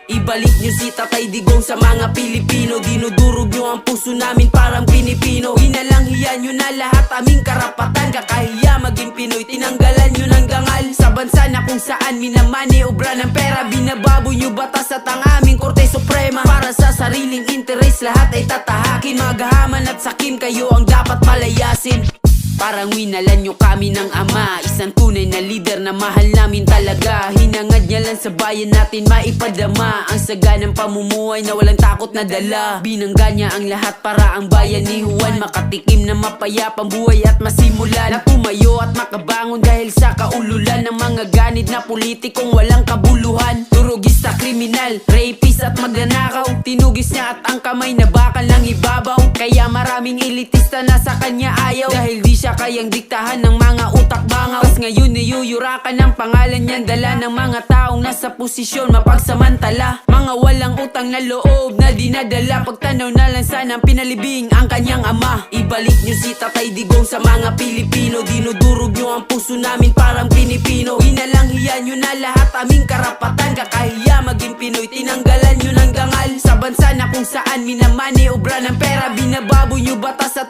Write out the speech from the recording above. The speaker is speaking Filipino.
Ibalik nyo si Tatay Digong sa mga Pilipino. Dinudurog nyo ang puso namin parang Pinipino. Inalanghiyan nyo na lahat aming karapatan. Kakahiya maging Pinoy, tinanggalan nyo ng dangal. Sa bansa na kung saan minamani obra ng pera. Binababoy nyo batas at ang aming Korte Suprema. Para sa sariling interes lahat ay tatahakin. Magahaman at sakim, kayo ang dapat palayasin. Parang winalan nyo kami ng ama. Isang tunay na leader na mahal namin talaga. Hinangad niya lang sa bayan natin maipadama ang saganang pamumuhay na walang takot na dala. Binangga niya ang lahat para ang bayan ni Juan makatikim na mapayapang buhay at masimulan na tumayo at makabangon dahil sa kaululan ng mga ganid na politikong walang kabuluhan. Turugista, kriminal, rapist at magnanakaw. Tinugis niya at ang kamay na bakal ng ibabaw. Kaya maraming elitista na sa kanya ayaw dahil di siya kayang diktahan ng mga utak bangaw. Pas ngayon niyuyurakan ng pangalan niyan, dala ng mga taong nasa posisyon mapagsamantala. Mga walang utang na loob na dinadala. Pagtanaw na lang sana ang pinalibing ang kanyang ama. Ibalik nyo si Tatay Digong sa mga Pilipino. Dinudurog nyo ang puso namin parang Pinipino. Inalanghiyan nyo na lahat aming karapatan. Kakahiya maging Pinoy, tinanggalan nyo ng dangal. Sa bansa na kung saan minamani obra ng pera. Binababoy nyo batas at